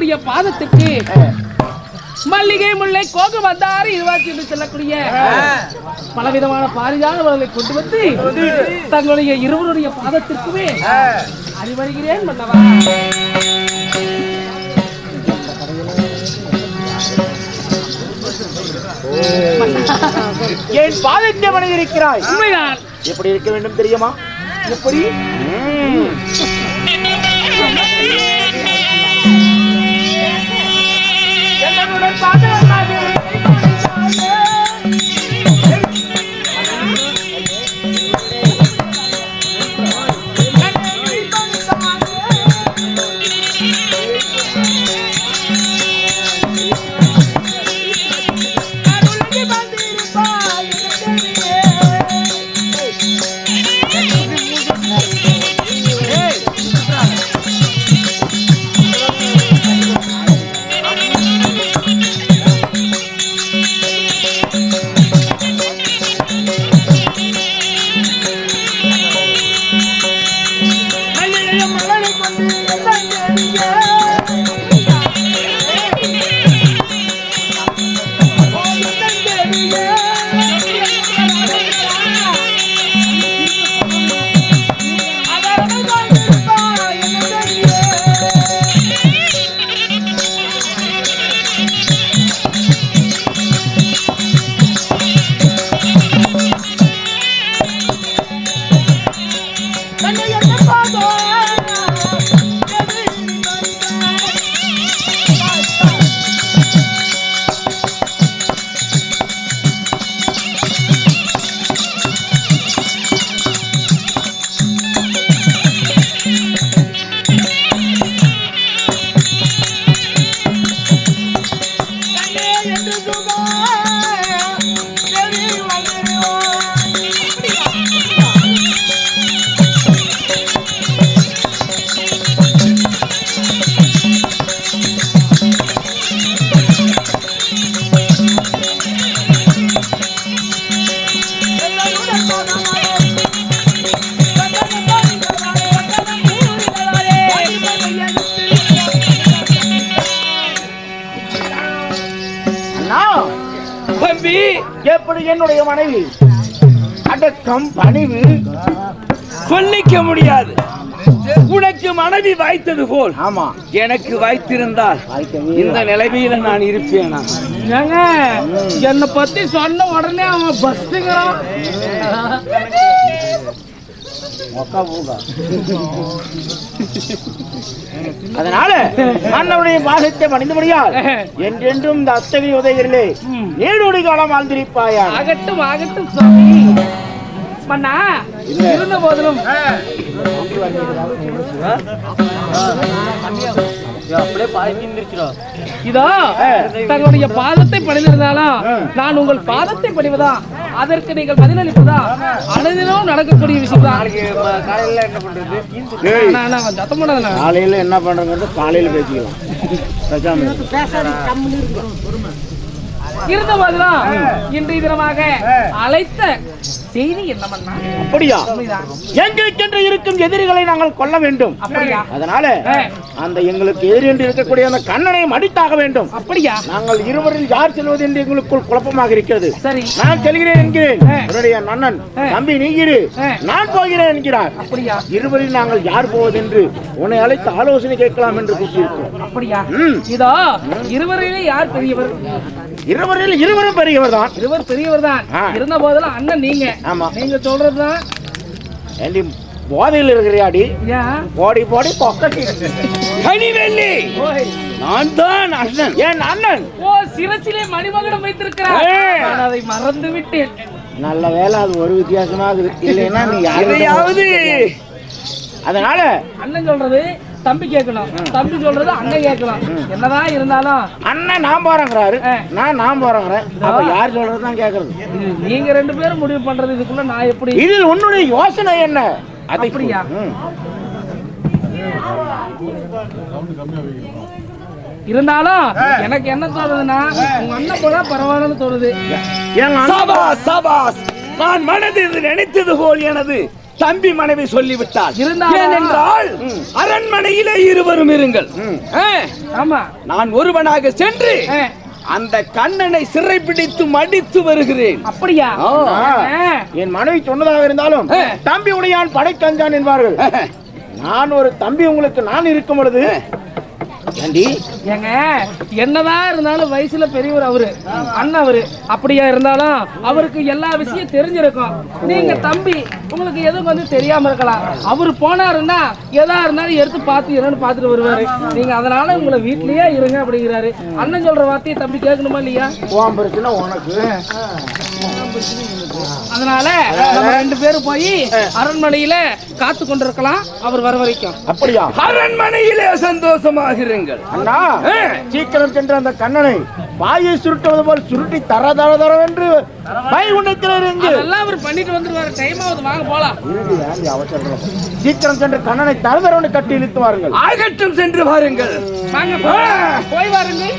தங்களுடைய பாதத்துக்கு மல்லிகை முல்லை கோகு வந்தாறு இருவாச்சி என்று சொல்லக்கூடிய பலவிதமான பாரிஜாதவர்களை கொண்டு வந்து தங்களுடைய இருவருடைய பாதத்திற்குமே அறிவருகிறேன் மன்னவா. என் பாதத்தை வணங்கியிருக்கிறாய். உண்மைதான். எப்படி இருக்க வேண்டும் தெரியுமா? எப்படி எப்படி என்னுடைய மனைவி அடக்கம் பணிவு சொல்லிக்க முடியாது. உனக்கு மனைவி வாய்த்தது போல் ஆமா எனக்கு வாய்த்திருந்தால் இந்த நிலைமையில நான் இருப்பேனா? என்னை பத்தி சொன்ன உடனே அவன் பஸ்டுங்கிறான். அதனால அண்ணனுடைய பாகத்தை பணிந்தபடியால் என்றென்றும் இந்த அத்தகைய உதவிகளிலே நீடோடி காலம் வாழ்ந்திருப்பாயா. ஆகட்டும் ஆகட்டும் சுவாமி. மன்னா இருந்த போதிலும் இதோ தங்களுடைய பாதத்தை பணிந்திருந்தாலும் நான் உங்கள் பாதத்தை பணிவதா அதற்கு நீங்கள் பதிலளிப்பதா அனைதிலும் நடக்கக்கூடிய விஷயம் தான். காலையில என்ன பண்றது? காலையில என்ன பண்றது? காலையில பேசிக்கலாம். இருந்த போதுதான் இன்றைய தினமாக அழைத்த செய்தி என்னமன்னா, அப்படியா எங்களுக்கென்று இருக்கும் எதிரிகளை நாங்கள் கொல்ல வேண்டும். அப்படியா? அதனால அந்த எங்களுக்கு எதிரி என்று இருக்கக்கூடிய அந்த கண்ணனை மடித்தாக வேண்டும். அப்படியா? நாங்கள் இருவரில் யார் செல்வது என்று எங்களுக்குள் குழப்பமாக இருக்கிறது. சரி, நான் செல்கிறேன் என்கிறேன். என்னுடைய அண்ணன் தம்பி நீங்கிரு நான் போகிறேன் என்கிறார். அப்படியா? இருவரில் நாங்கள் யார் போவது என்று உன்னை அழைத்து ஆலோசனை கேட்கலாம் என்று கூப்பியிருக்கிறோம். அப்படியா? இதோ இருவரிலே யார் பெரியவர்? இருவரில் இருவரும் பெரியவர் தான். இருவர் பெரியவர் தான். இருந்த போதெல்லாம் அண்ணன் நீங்க. ஆமா, நீங்க சொல்றதுதான். ஏண்டி போதையில் இருக்கிறியாடி? போடி போடி கனிவெள்ளி நான் தான் அண்ணன். ஏன் அண்ணன்? ஓ, சிரசிலே மணிமகுடம் வைத்திருக்கிறார். நான் அதை மறந்து விட்டேன். நல்ல வேலை, அது ஒரு வித்தியாசமாக இருக்கு. இல்லைன்னா நீ யாரையாவது. அதனால அண்ணன் சொல்றது தம்பி கேட்கணும், தம்பி சொல்றது அண்ணன் கேட்கணும். என்னதான் இருந்தாலும் அண்ணன் நான் போறேங்கிறாரு, நான் போறேங்கிறேன். அப்ப யார் சொல்றதுதான் கேட்கறது? நீங்க ரெண்டு பேரும் முடிவு பண்றது. இதுக்குள்ள நான் எப்படி? இதில் உன்னுடைய யோசனை என்ன? அப்படியா? இருந்தாலும் எனக்கு என்ன தோணுதுன்னா, உங்க அண்ணன் போல பரவாயில்லன்னு தோணுது. நான் மனதில் நினைத்தது போல் எனது தம்பி மனைவி சொல்லிவிட்டார். ஏனென்றால் அரண்மனையிலே இருவரும் இருங்கள். ஆமா, நான் ஒருவனாக சென்று அந்த கண்ணனை சிறைப்பிடித்து மடித்து வருகிறேன். அப்படியா? என் மனைவி சொன்னதாக இருந்தாலும் தம்பி உடையான் படைக்கஞ்சான் என்பார்கள். நான் ஒரு தம்பி உங்களுக்கு நான் இருக்கும் பொழுது ஏங்க, என்னதான் இருந்தாலும் வயசுல பெரியவர் அவரு, அண்ணன் அவரு. அப்படியா இருந்தாலும் அவருக்கு எல்லா விஷயம் தெரிஞ்சிருக்கும். நீங்க தம்பி, உங்களுக்கு எதுவும் வந்து தெரியாம இருக்கலாம். அவரு போனாருன்னா எதா இருந்தாலும் எடுத்து பார்த்து என்னன்னு பார்த்துட்டு வருவாரு. நீங்க அதனால உங்களை வீட்லயே இருங்க அப்படிங்கிறாரு. அண்ணன் சொல்ற வார்த்தையை தம்பி கேட்கணுமா இல்லையா? உனக்கு அதனால நம்ம 2 பேரும் போய் அரண்மனையில காத்து கொண்டிருக்கலாம் அவர் வர வரைக்கும். அப்படியா? அரண்மனையிலே சந்தோஷமாக இருங்கள். அண்ணா, சீக்கிரம் சென்று அந்த கண்ணனை வாயை சுருட்டுவது போல் சுருட்டி தர தர தர என்று அதெல்லாம் அவர் பண்ணிட்டு வந்துருவாரு. டைம் ஆகுது, வாங்க போலாம். சீக்கிரம் சென்று கண்ணனை தர தரவனை கட்டி இழுத்து வாருங்கள். ஆகட்டும், சென்று வாருங்கள். வாங்க போய் வாருங்கள்.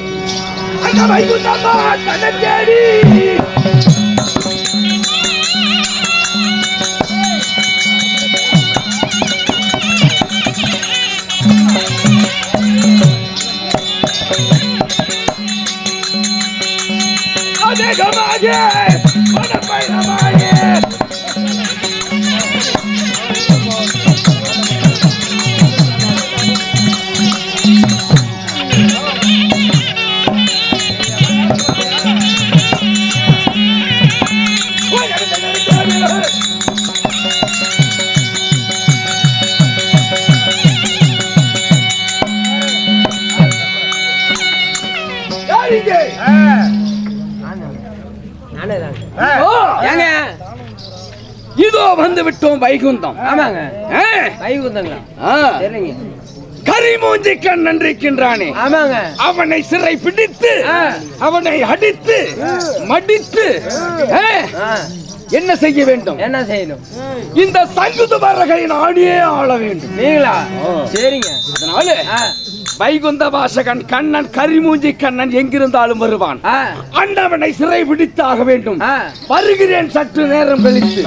இதோ வந்து விட்டோம் வைகுந்தம். ஆமாங்க, வைகுந்தங்களா? கரிமூஞ்சி கண்ணன் இருக்கின்றானே, ஆமாங்க, அவனை சிறை பிடித்து அவனை அடித்து மடித்து என்ன செய்ய வேண்டும்? என்ன செய்யணும்? இந்த சங்குது வரகை நாடியே ஆள வேண்டும். நீங்களா? சரிங்க. அதனால வைகுந்த வாசகன் கண்ணன் கரிமூஞ்சி கண்ணன் எங்கிருந்தாலும் வருவான். அண்ணவனை சிறை பிடித்தாக வேண்டும். வருகிறேன் சற்று நேரம் கழித்து.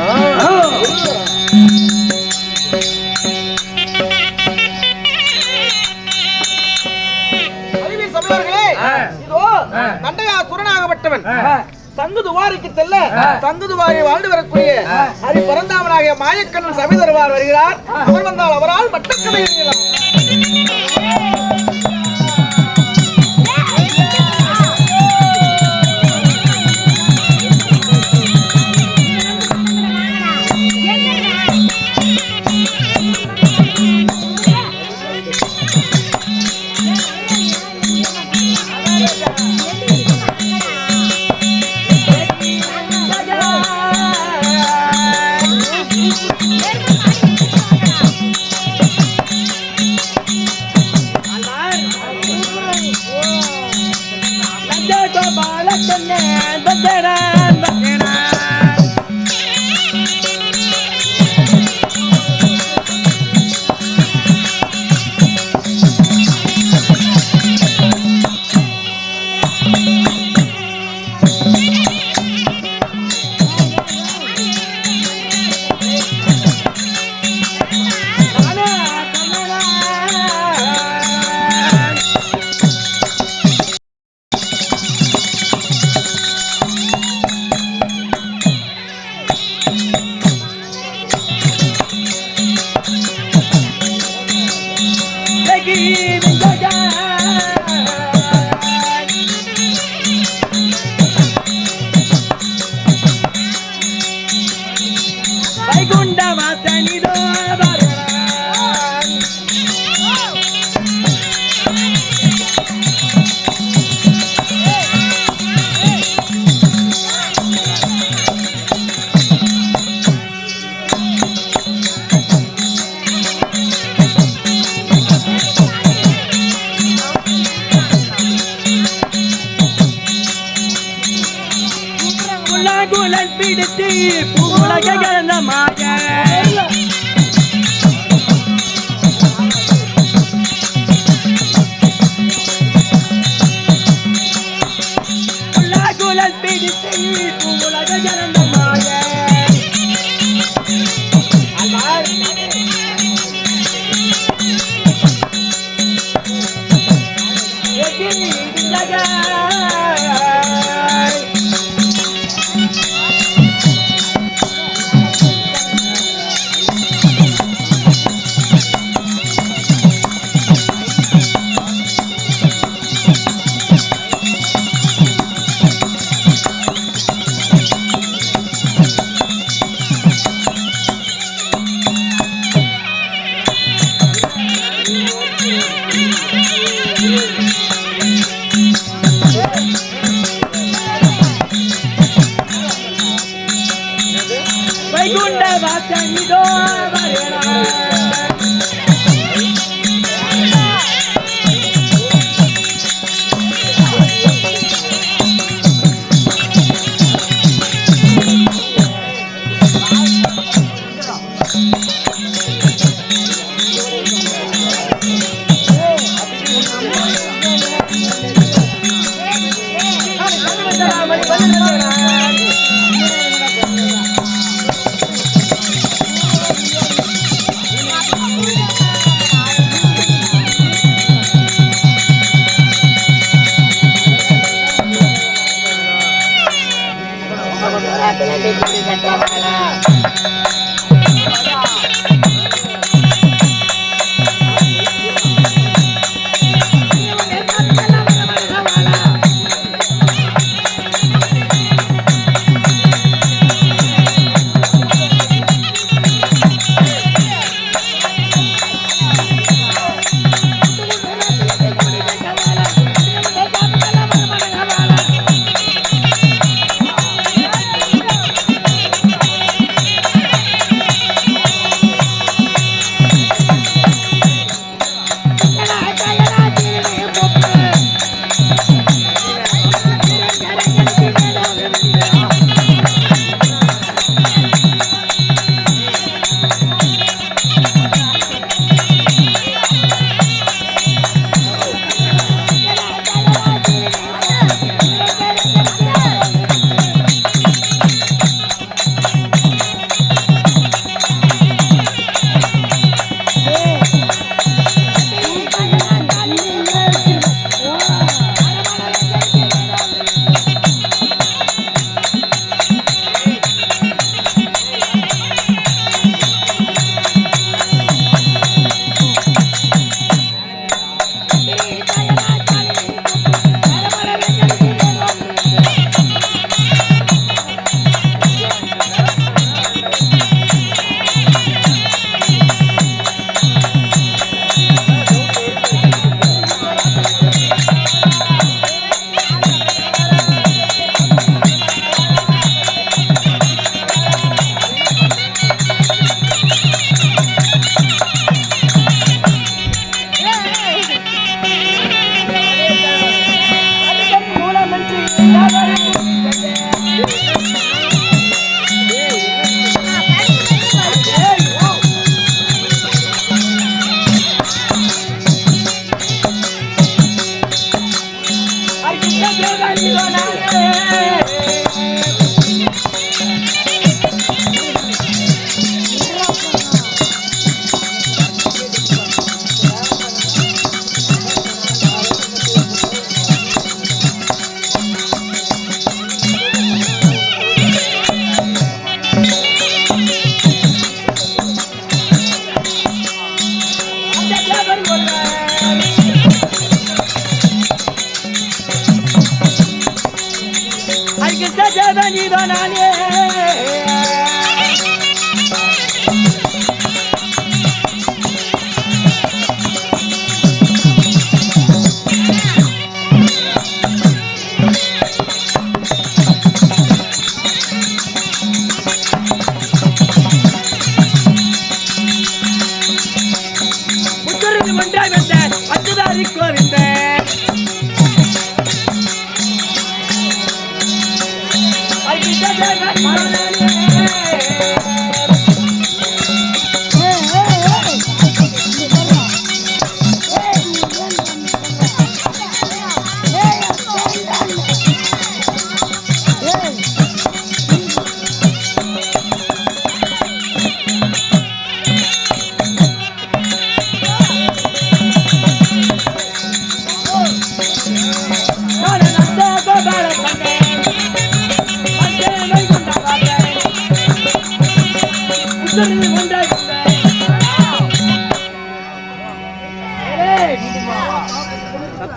சுரனாகப்பட்டவன் சங்குதுவாரிக்கு செல்ல சங்குதுவாரி வாழ்ந்து வரக்கூடிய ஹரி பரந்தாமனாகிய மாயக்கண்ணன் சபைதருவார் வருகிறார். அவர் வந்தால் அவரால் மட்டக்கதை எழுதலாம்.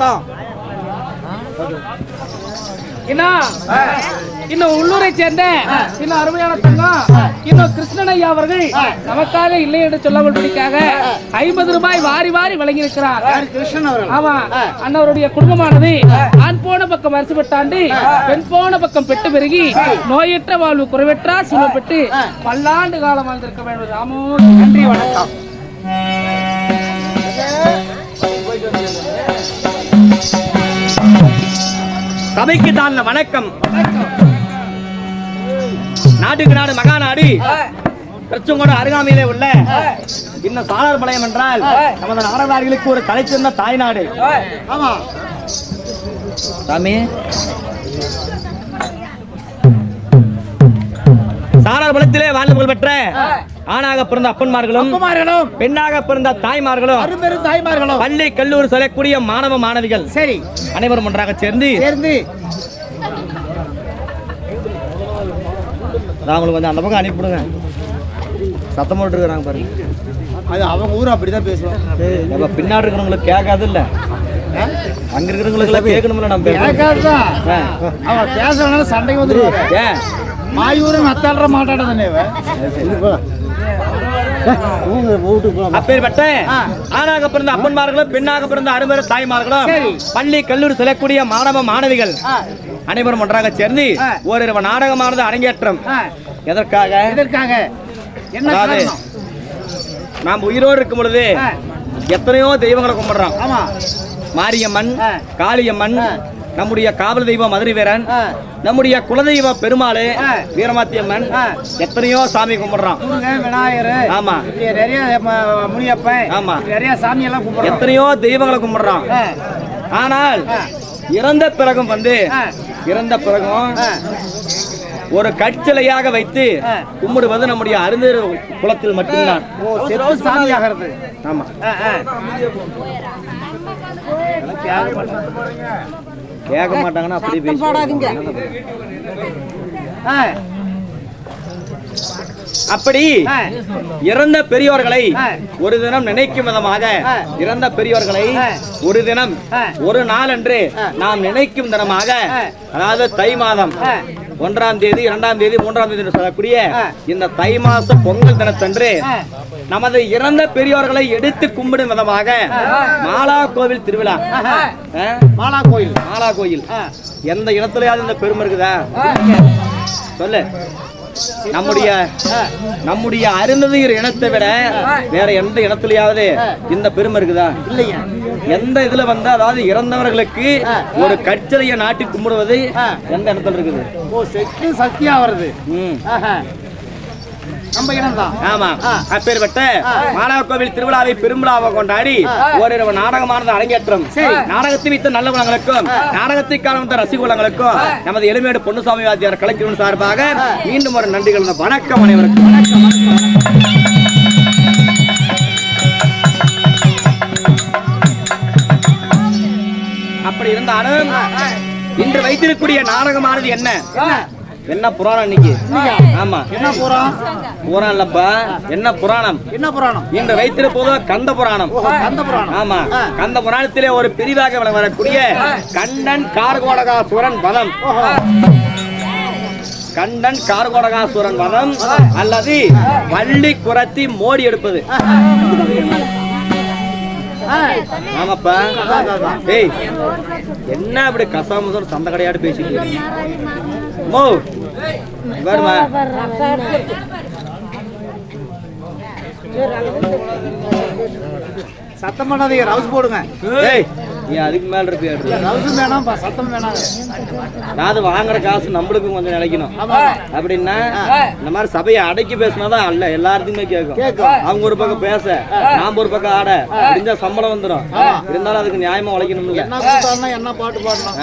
வணக்கம். இன்னும் உள்ளூரை சேர்ந்த இன்னும் அருமையான தங்கம் இன்னும் கிருஷ்ணன் ஐயா அவர்கள் நமக்காக இல்லை என்று சொல்லப்படுவதற்காக 50 ரூபாய் வாரி வாரி வழங்கி இருக்கிறார். கிருஷ்ணன் அவர்கள். ஆமா, அண்ணவருடைய குடும்பமானது ஆண் போன பக்கம் அரசு பெற்றாண்டு பெண் போன பக்கம் பெற்று பெருகி நோயற்ற வாழ்வு குறைவற்றா சிவம் பெற்று பல்லாண்டு காலம் வாழ்ந்திருக்க வேண்டும். ராமோ, நன்றி, வணக்கம். சபைக்கு தான் வணக்கம். நாட்டுக்கு நாடு மகாநாடு திருச்செங்கோடு அருகாமையிலே உள்ள இன்னும் சாளர் பாளையம் என்றால் நமது நாடகாரிகளுக்கு ஒரு தலைச்சிறந்த தாய்நாடு. ஆமா சாமி, சாளர் பாளையத்திலே வாழ்ந்து புகழ் பெற்ற ஆணாக பிறந்த அப்பன்மார்களும் பெண்ணாக பிறந்த தாய்மார்களும் அரும்பெரும் தாய்மார்களும் பள்ளி கல்லூரி செல்லக்கூடிய மாணவ மாணவிகள் சரி அனைவரும் ஒன்றாக சேர்ந்து அவங்களுக்கு கொஞ்சம் அந்த பக்கம் அனுப்பிவிடுங்க. சத்தம் போட்டு இருக்கிறாங்க பாருங்க. அது அவங்க ஊர் அப்படிதான் பேசுவோம். பின்னாடி இருக்கிறவங்களுக்கு கேட்காது இல்ல, அங்க இருக்கிறவங்களுக்கு கேட்கணும்ல. நம்ம கேட்காதுதான். அவன் பேசுறதுனால சண்டைக்கு வந்துருவாங்க. ஏன் மாயூரும் அத்தாடுற மாட்டாடதானே அப்பேற்பட்ட ஆணாக பிறந்த அப்பன்மார்களும் பெண்ணாக பிறந்த அருமையான தாய்மார்களும் பள்ளி கல்லூரி செல்லக்கூடிய மாணவ மாணவிகள் அனைவரும் ஒன்றாக சேர்ந்து ஓரிரவு நாடகமானது அரங்கேற்றம். எதற்காக? அதாவது நாம் உயிரோடு இருக்கும் பொழுது எத்தனையோ தெய்வங்களை கும்பிடுறோம். மாரியம்மன், காளியம்மன், நம்முடைய காவல் தெய்வம் மதுரை வீரன், நம்முடைய குலதெய்வம் பெருமாள் வீரமாத்தியம்மன், எத்தனையோ சாமி கும்பிடுறோம். விநாயகர், ஆமா, நிறைய முனியப்பன், ஆமா, நிறைய சாமி எல்லாம் கும்பிடுறோம். எத்தனையோ தெய்வங்களை கும்பிடுறோம். ஆனால் இறந்த பிறகும் இறந்த பிறகும் ஒரு கற்சிலையாக வைத்து கும்பிடுவது நம்முடைய அருந்தர் குலத்தில் மட்டும்தான். ஆமா, கேட்க மாட்டாங்கன்னா அப்படி பேசுவாங்க. அப்படி இறந்த பெரியோர்களை ஒரு தினம் நினைக்கும் விதமாக இறந்த பெரியோர்களை ஒரு தினம் ஒரு நாள் என்று நாம் நினைக்கும் தினமாக, அதாவது தை மாதம் 1ஆம் தேதி 2ஆம் தேதி 3ஆம் தேதி சொல்லக்கூடிய இந்த தை மாச பொங்கல் தினத்தன்று நமது இறந்த பெரியோர்களை எடுத்து கும்பிடும் விதமாக மாலா கோவில் திருவிழா. மாலா கோயில் எந்த இடத்துலயாவது இந்த பெருமை இருக்குதா சொல்லு. நம்முடைய அருந்ததியர் இனத்தை விட வேற எந்த இடத்துலயாவது இந்த பெருமை இருக்குதா? இல்லையா. எந்த இதுல வந்து அதாவது இறந்தவர்களுக்கு ஒரு கற்சிலையை நாட்டி கும்பிடுவது எந்த இடத்துல இருக்குது? சக்தியா வருது. நம்ம இடம் தான். ஆமா, அப்பேற்பட்ட மாலா கோவில் திருவிழாவை பெருவிழாவை கொண்டாடி ஓரிரவு நாடகமானது அரங்கேற்றம். நாடகத்தை வைத்த நல்ல குணங்களுக்கும் நாடகத்தை காண ரசிகுலங்களுக்கும் நமது எளிமையோடு பொன்னுசாமி வாத்தியார் கலைஞர் சார்பாக மீண்டும் ஒரு நன்றிகள். வணக்கம் அனைவருக்கும். அப்படி இருந்தாலும் இன்று வைத்திருக்கக்கூடிய நாடகமானது என்ன புராணம் இன்னைக்கு? ஆமா, என்ன புராணம்? புராணம் இல்லப்பா, என்ன புராணம்? இன்று வைத்திருப்பது கந்த புராணம். ஆமா, கந்த புராணத்திலே ஒரு பிரிவாக வரக்கூடிய கண்ணன் கார்கோடகாசுரன் வதம். கண்ணன் கார்கோடகாசுரன் வதம் அல்லது பள்ளி குரத்தி மோடி எடுப்பது. ஆமாப்பா. ஏய், என்ன அப்படி கசாமுதல் சந்த கடையாடு பேசிட்டு வருமா? சத்தம் பண்ணாதீங்க, ரவுஸ் போடுங்க. ஏய், நீ அதுக்கு மேல இருப்பியா? ரவுஸ் வேணாம், சத்தம் வேணாம். அது வாங்குற காசு நம்மளுக்கும் கொஞ்சம் நினைக்கணும். அப்படின்னா இந்த மாதிரி சபையை அடக்கி பேசினாதான் அல்ல எல்லாருக்குமே கேட்கும். அவங்க ஒரு பக்கம் பேச, நாம ஒரு பக்கம் ஆட, முடிஞ்சா சம்பளம் வந்துடும். இருந்தாலும் அதுக்கு நியாயமா உழைக்கணும். என்ன பாட்டு பாடணும்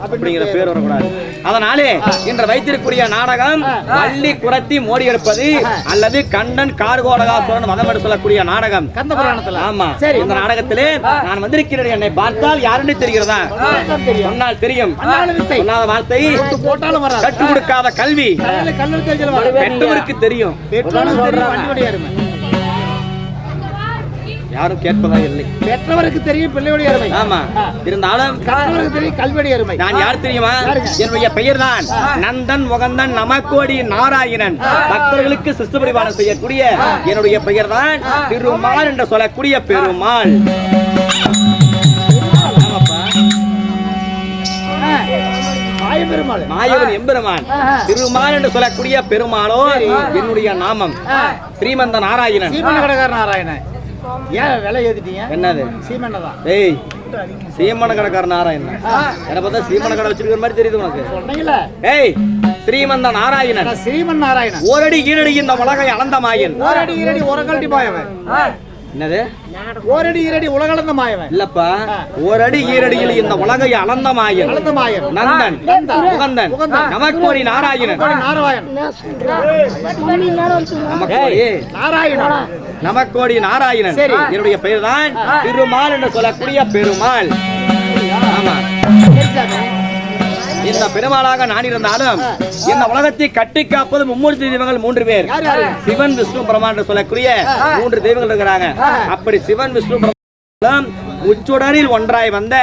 அப்படிங்கிற பேர் வரக்கூடாது. அதனாலே இன்று வைத்திருக்கூடிய நாடகம் பள்ளி குரத்தி மோடி எடுப்பது அல்லது கண்ணன் கார்கோடகாசுரன் வதம் எடுத்து சொல்லக்கூடிய நாடகம் கந்த புராணத்துல. ஆமா, இந்த நாடகத்திலே நான் வந்திருக்கிறேன். என்னை பார்த்தால் யாருன்னு தெரிகிறதா? சொன்னால் தெரியும். சொன்னாத வார்த்தை போட்டாலும் வராது. கற்றுக் கொடுக்காத கல்வி பெற்றவருக்கு தெரியும். யாரும் கேட்பதா இல்லை. பெற்றவருக்கு தெரியும் பிள்ளையுடைய அருமை. ஆமா, இருந்தாலும் கற்றவருக்கு தெரியும் கல்வியுடைய அருமை. நான் யார் தெரியுமா? என்னுடைய பெயர் தான் நந்தன் முகந்தன் நமக்கோடி நாராயணன். பக்தர்களுக்கு சிஸ்து பரிபாலனம் செய்யக்கூடிய என்னுடைய பெயர் தான் திருமால் என்று சொல்லக்கூடிய பெருமாள். மாயவன் எம்பெருமான் திருமால் என்று சொல்லக்கூடிய பெருமாளோ என்னுடைய நாமம் ஸ்ரீமந்த நாராயணன். நாராயணன் ஏன் விலை ஏத்திட்டீங்க? என்னது சீமண்ண தான். ஏய், சீமன கடைக்கார நாராயணன். என்ன பார்த்தா சீமன கடை வச்சிருக்கிற மாதிரி தெரியுது உனக்கு. சொன்னீங்களா? ஏய், ஸ்ரீமந்த நாராயணன். ஸ்ரீமன் நாராயணன். ஓரடி ஈரடி இந்த உலகை அளந்த மாயன். ஓரடி ஈரடி உலகளந்தி மாயவன். என்னது? ஓரடி ஈரடி உலகளந்த மாயவன் இல்லப்பா, ஓரடி ஈரடியில் இந்த உலகை அளந்த மாயன். அளந்த மாயன் நந்தன் முகந்தன் நமக்கோடி நாராயணன். நாராயணன் நமக்கோடி நாராயணன். நமக்கோடி நாராயணன். என்னுடைய பெயர் தான் திருமால் என்று சொல்லக்கூடிய பெருமாள். ஆமா, இந்த பெருமாளாக நான் இருந்தாலும் இந்த உலகத்தை கட்டி காப்பது மும்மூர்த்தி தெய்வங்கள் 3 பேர். சிவன் விஷ்ணு பிரம்மா என்று சொல்லக்கூடிய 3 தெய்வங்கள் இருக்கிறாங்க. அப்படி சிவன் விஷ்ணு பிரம்மா உச்சுடரில் ஒன்றாய் வந்த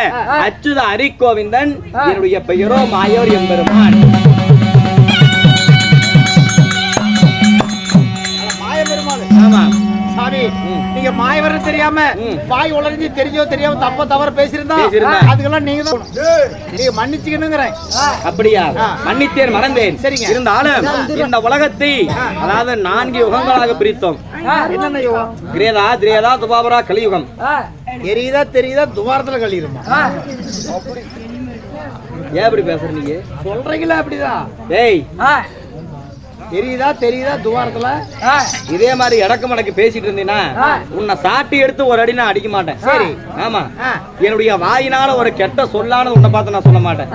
அச்சுத ஹரிகோவிந்தன் என்னுடைய பெயரோ மாயோர் எம்பெருமான். ஆமா சாமி, நீங்க மாயவரம் தெரியாம வாய் உலர்ந்து தெரிஞ்சோ தெரியாம தப்ப தவற பேசியிருந்தா அதுக்கெல்லாம் நீங்க தான் நீங்க மன்னிச்சுக்கணுங்கிறேன். அப்படியா? மன்னித்தேன், மறந்தேன். சரிங்க. இருந்தாலும் இந்த உலகத்தை அதாவது 4 யுகங்களாக பிரித்தோம். என்னென்ன யுகம்? கிரேதா, திரேதா, துபாபரா, கலியுகம். தெரியுதா துவாரத்துல கழியுமா? ஏன் அப்படி பேசுற நீங்க? சொல்றீங்களா? அப்படிதான். ஏய், தெரியுதா துவாரத்துல இதே மாதிரி இடக்கு மடக்கு பேசிட்டு இருந்தீங்கன்னா உன்னை சாட்டி எடுத்து ஒரு அடி நான் அடிக்க மாட்டேன். சரி. ஆமா, என்னுடைய வாயினால ஒரு கெட்ட சொல்லானது உன்னை பார்த்து நான் சொல்ல மாட்டேன்.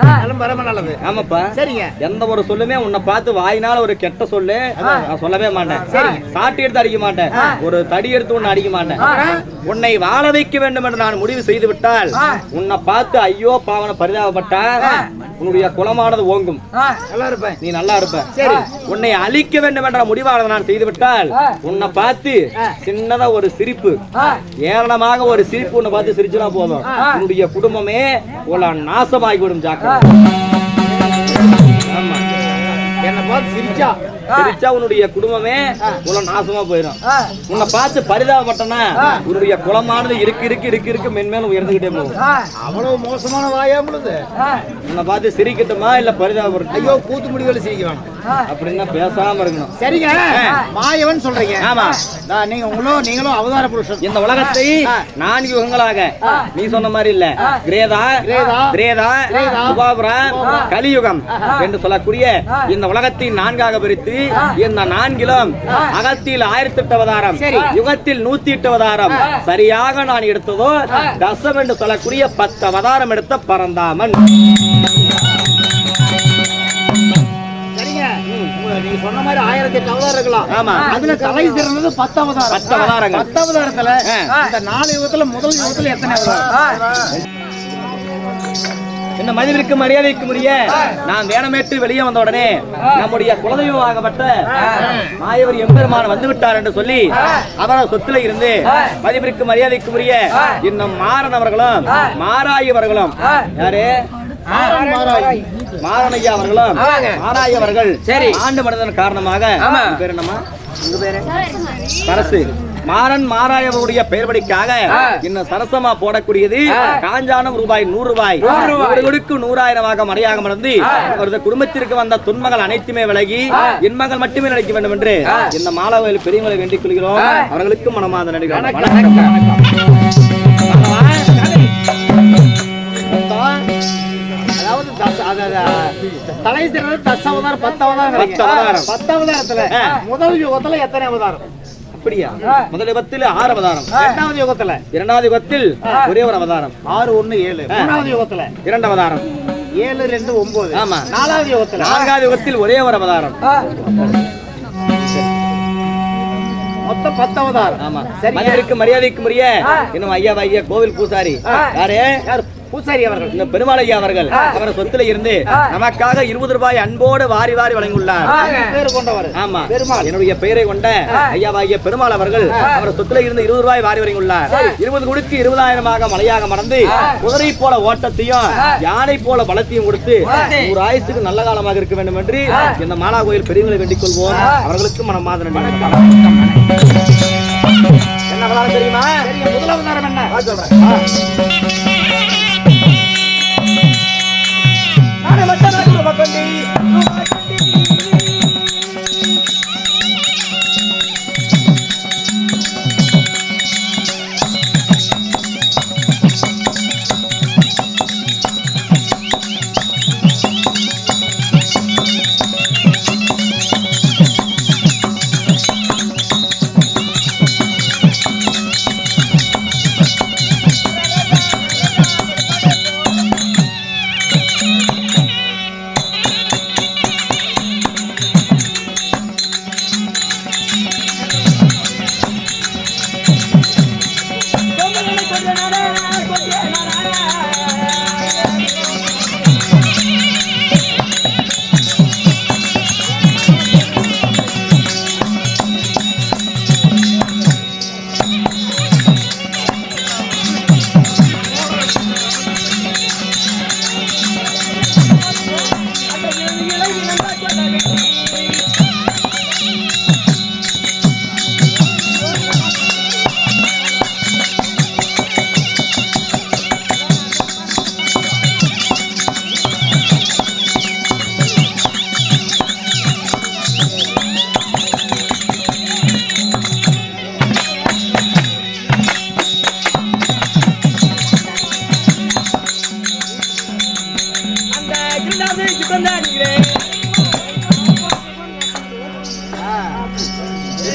நல்லது. ஆமாப்பா. சரிங்க. எந்த ஒரு சொல்லுமே உன்னை பார்த்து வாயினால ஒரு கெட்ட சொல்லு நான் சொல்லவே மாட்டேன். சாட்டி எடுத்து அடிக்க மாட்டேன். ஒரு தடி எடுத்து உன்னை அடிக்க மாட்டேன். உன்னை வாழ வைக்க வேண்டும் என்று நான் முடிவு செய்து விட்டால் உன்னை பார்த்து ஐயோ பாவன பரிதாபப்பட்டா உன்னுடைய குலமானது ஓங்கும். நல்லா இருப்பேன். நீ நல்லா இருப்ப. சரி. உன்னை அழிக்க வேண்டும் என்ற முடிவானது நான் செய்து விட்டால் உன்னை பார்த்து சின்னதா ஒரு சிரிப்பு, ஏளனமாக ஒரு சிரிப்பு உன்னை பார்த்து சிரிச்சுனா போதும், உன்னுடைய குடும்பமே உள்ள நாசமாகிவிடும். ஜாக்கிரதை. ஆமா, என்ன பார்த்து சிரிச்சா உன்னுடைய குடும்பமே உள்ள நாசமா போயிடும். உன்னை பார்த்து பரிதாபப்பட்டனா உன்னுடைய குலமானது இருக்கு மென்மேலும் உயர்ந்துகிட்டே போகும். அவ்வளவு மோசமான வாயா பொழுது உன்னை பார்த்து சிரிக்கட்டுமா இல்ல பரிதாபப்படும்? ஐயோ கூத்து முடிவுல சிரிக்க வேணும் அப்படின்னா பேசாம இருக்கணும். சரிங்க. மாயவன் சொல்றீங்க. ஆமா, நீங்களும் அவதார புருஷன். இந்த உலகத்தை 4 யுகங்களாக நீ சொன்ன மாதிரி இல்ல, கிரேதா, திரேதா, துபாபரா, கலியுகம் என்று சொல்லக்கூடிய இந்த உலகத்தை 4ஆக பிரித்து இந்த 4லும் அகத்தில் 1008 அவதாரம், யுகத்தில் 108 அவதாரம் சரியாக நான் எடுத்ததோ தசம் என்று சொல்லக்கூடிய 10 அவதாரம் எடுத்த பரந்தாமன். நீங்க சொன்ன மாதிரி 1008 அவதாரம் இருக்கலாம். ஆமா, அதுல தலை சிறந்தது 10 அவதாரம். 10 அவதாரங்கள். 10 அவதாரத்துல இந்த 4 யுகத்துல முதல் யுகத்துல எத்தனை அவதாரம்? என்ன மதிப்பிற்கு மரியாதைக்கு உரிய நான் வேணமேற்று வெளியே வந்த உடனே நம்முடைய குலதெய்வமாகப்பட்ட மாயவர் எம்பெருமான் வந்து விட்டார் என்று சொல்லி அவரது சொத்துல இருந்து மதிப்பிற்கு மரியாதைக்கு உரிய இன்னும் மாறன் அவர்களும் மாராயவர்களும் யாரு மாரணையா அவர்களும் மாராய அவர்கள் ஆண்டு மனிதன் காரணமாக பேர் என்னமா உங்க பேரு சரசு மாறன் மாராயவருடைய பெயர்படிக்காக இன்னும் சரசமா போடக்கூடியது காஞ்சானம் ரூபாய் 100 ரூபாய் 100,000 மறையாக மறந்து அவரது குடும்பத்திற்கு வந்த துன்பங்கள் அனைத்துமே விலகி இன்பங்கள் மட்டுமே நினைக்க வேண்டும் என்று இந்த மாலாவையில் பெரியவங்களை வேண்டிக் கொள்கிறோம். அவர்களுக்கு மனமார்ந்த நடிகர் தலை சிறந்த 10 அவதாரம் 10 அவதாரம் 10 அவதாரத்துல முதல் யுகத்துல எத்தனை அவதாரம்? அப்படியா? முதல் யுகத்தில் 6 அவதாரம், இரண்டாவது யுகத்தில் ஒரே ஒரு அவதாரம் 6 1 7, மூணாவது யுகத்துல 2 அவதாரம் 7 2 9. ஆமா, நாலாவது யுகத்துல 4வது யுகத்தில் ஒரே ஒரு அவதாரம், மொத்தம் 10 அவதாரம். ஆமா, மனிதருக்கு மரியாதைக்கு உரிய இன்னும் ஐயா கோவில் பூசாரி யாரு பூசாரி அவர்கள் இந்த பெருமாளையா அவர்கள் அவர் சொத்துல இருந்து நமக்காக 20 ரூபாய் அன்போடு வாரி வாரி வழங்கியுள்ளார். பேர் கொண்டவர் ஆமா, பெருமாள். என்னுடைய பெயரை கொண்ட ஐயாவாகிய பெருமாள் அவர்கள் அவர் சொத்துல இருந்து 20 ரூபாய் வாரி வழங்கியுள்ளார். 20 கொடுத்து 20,000 மலையாக மறந்து குதிரை போல ஓட்டத்தையும் யானை போல பலத்தையும் கொடுத்து 100 ஆயுசுக்கு நல்ல காலமாக இருக்க வேண்டும் என்று இந்த மாலா கோயில் பெரியவங்களை வேண்டிக் கொள்வோம். அவர்களுக்கு மனமாத என்ன விளாட தெரியுமா? முதலாவது நேரம் என்ன சொல்றேன்.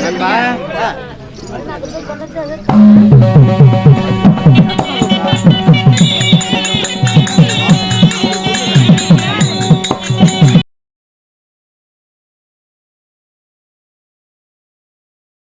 நண்பா